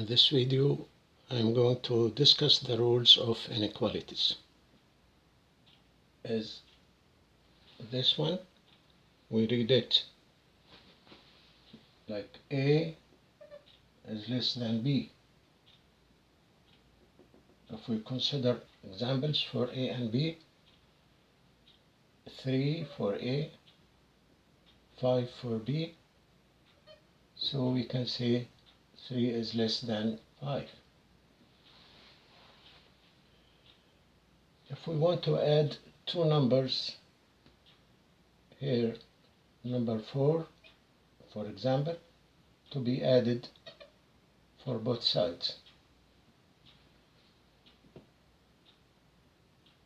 In this video, I'm going to discuss the rules of inequalities. Is this one, we read it like A is less than B. If we consider examples for A and B, 3 for A, 5 for B, so we can say 3 is less than 5. If we want to add two numbers here, number 4, for example, to be added for both sides.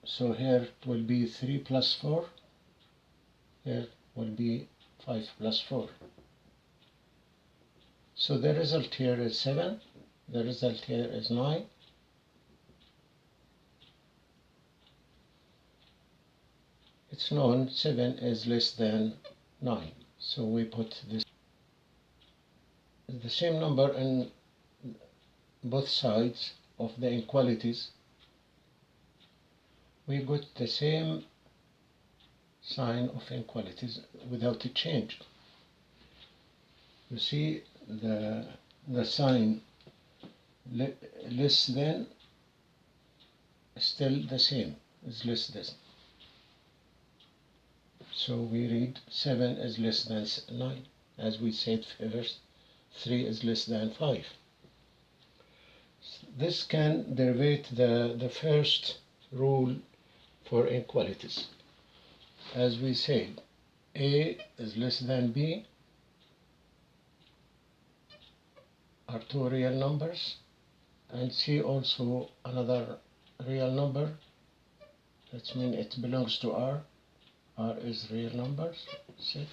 So here it will be 3 plus 4, here will be 5 plus 4. So the result here is 7, the result here is 9. It's known 7 is less than 9, so we put this the same number in both sides of the inequalities. We got the same sign of inequalities without a change. You see the sign less than still the same, is less than. So we read 7 is less than 9, as we said first, 3 is less than 5. This can derive the first rule for inequalities. As we said, A is less than B are two real numbers, and C also another real number. That means it belongs to R. R is real numbers, set.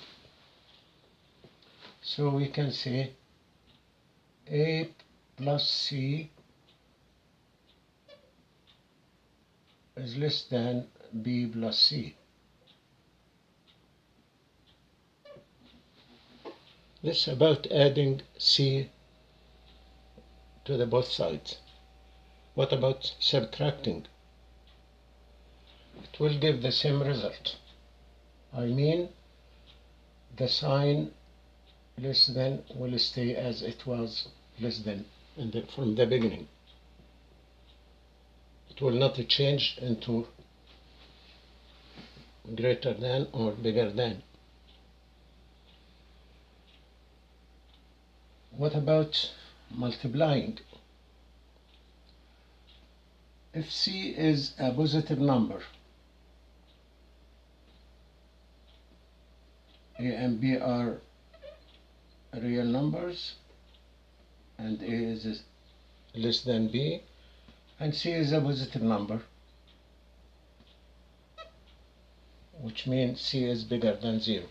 So we can say A plus C is less than B plus C. This is about adding C to the both sides. What about subtracting? It will give the same result. I mean, the sign less than will stay as it was less than from the beginning. It will not change into greater than or bigger than. What about multiplying? If C is a positive number, A and B are real numbers, and A is less than B, and C is a positive number, which means C is bigger than 0.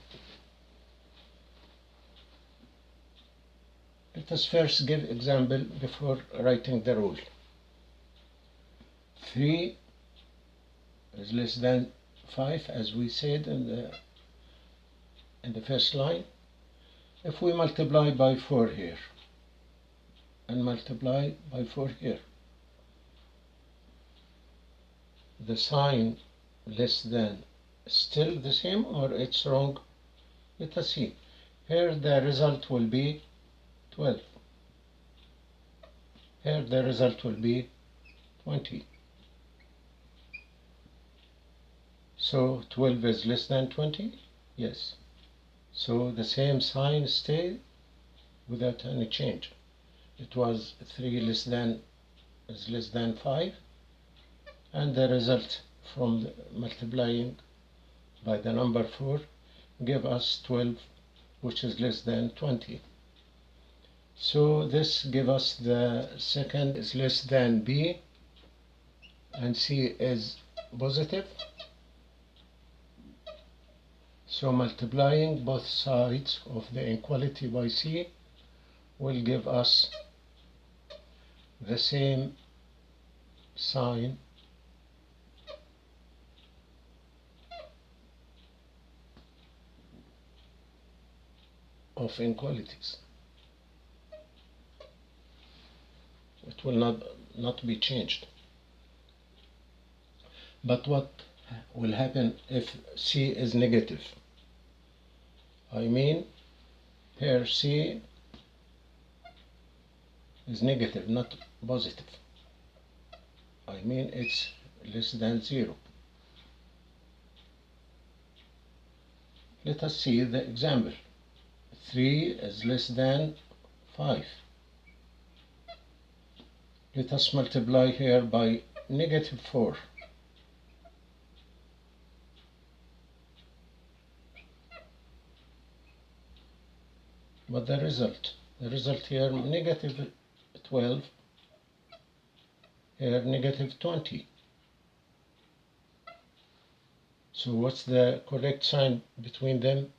Let us first give example before writing the rule. 3 is less than 5, as we said in the first line. If we multiply by 4 here and multiply by 4 here, the sign less than still the same or it's wrong? Let us see. Here the result will be 12. Here the result will be 20. So 12 is less than 20? Yes. So the same sign stays without any change. It was 3 is less than 5, and the result from multiplying by the number 4 give us 12, which is less than 20. So this gives us the second is less than B, and C is positive. So multiplying both sides of the inequality by C will give us the same sign of inequalities. it will not be changed. But what will happen if C is negative? I mean, here C is negative, not positive. I mean, it's less than 0. Let us see the example. 3 is less than 5. Let us multiply here by negative 4. But the result here negative 12, here negative 20. So what's the correct sign between them?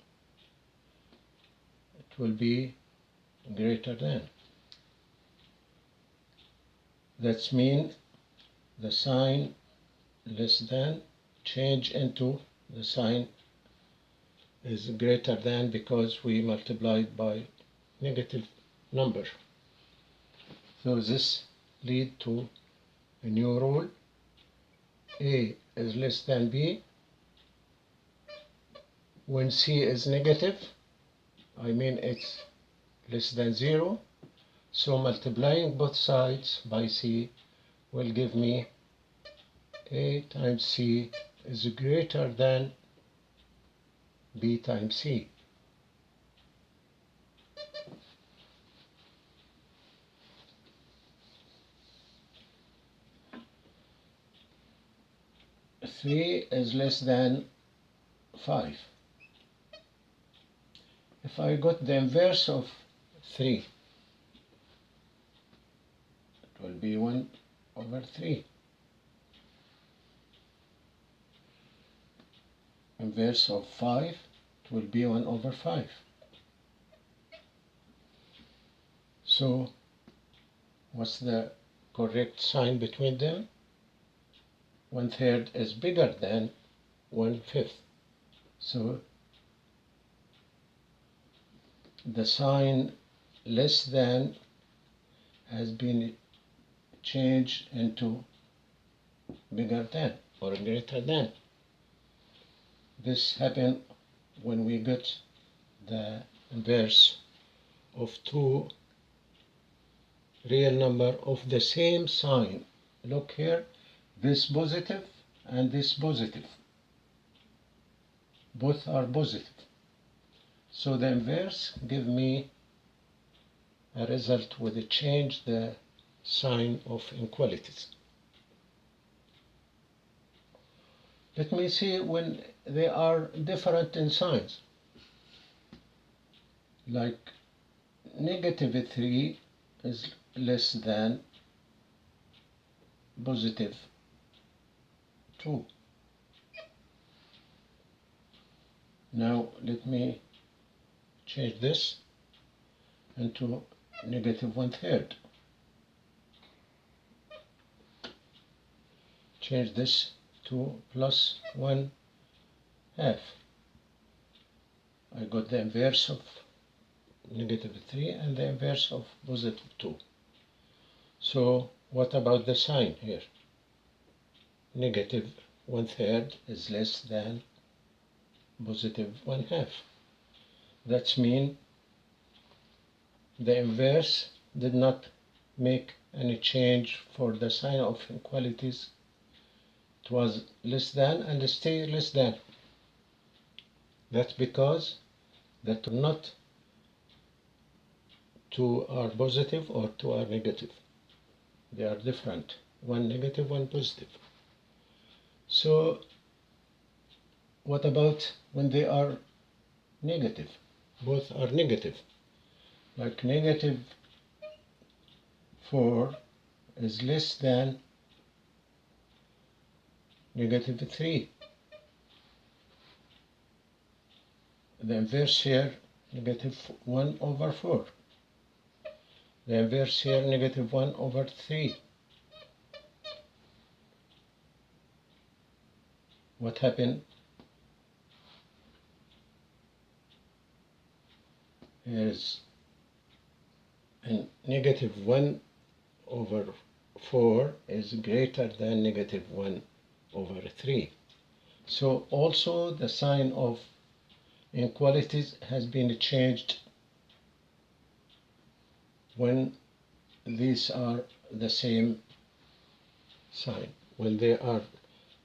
It will be greater than. That means the sign less than change into the sign is greater than, because we multiplied by negative number. So this lead to a new rule. A is less than B when C is negative. I mean, it's less than 0. So multiplying both sides by C will give me A times C is greater than B times C. Three is less than 5. If I got the inverse of 3, it will be 1 over 3. Inverse of 5, it will be 1 over 5. So what's the correct sign between them? 1/3 is bigger than 1/5. So the sign less than has been changed into bigger than or greater than. This happens when we get the inverse of two real number of the same sign. Look here, this positive and this positive. Both are positive. So the inverse give me a result with a change the sign of inequalities. Let me see when they are different in signs. Like negative 3 is less than positive 2. Now let me change this into negative 1/3. Change this to plus 1/2. I got the inverse of negative 3 and the inverse of positive 2. So what about the sign here? Negative 1/3 is less than positive 1/2. That means the inverse did not make any change for the sign of inequalities. It was less than and stay less than. That's because that not two are positive or two are negative. They are different. One negative, one positive. So what about when they are negative? Both are negative. Like negative 4 is less than negative 3. The inverse here, negative 1 over 4. The inverse here, negative 1 over 3. What happened? Is a negative 1 over 4 is greater than negative 1 over 3. So also the sign of inequalities has been changed when these are the same sign, when they are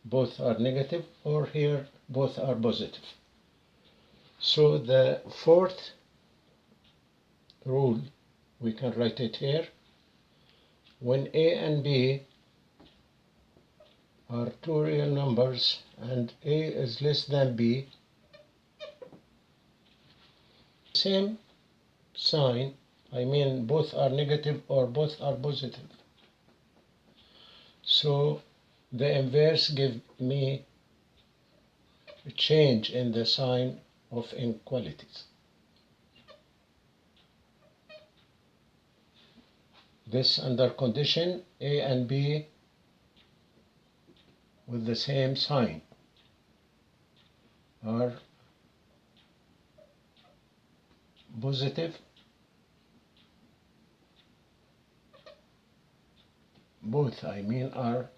both are negative, or here both are positive. So the fourth rule, we can write it here. When a and b are two real numbers and a is less than b, same sign, I mean both are negative or both are positive. So the inverse gives me a change in the sign of inequalities. This under condition a and b with the same sign are positive, both I mean are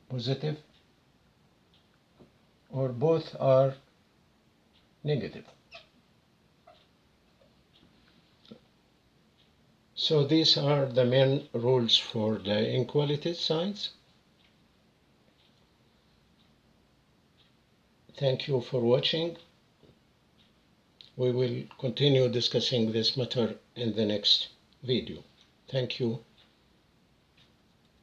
positive, or both are negative. So these are the main rules for the inequality signs. Thank you for watching. We will continue discussing this matter in the next video. Thank you.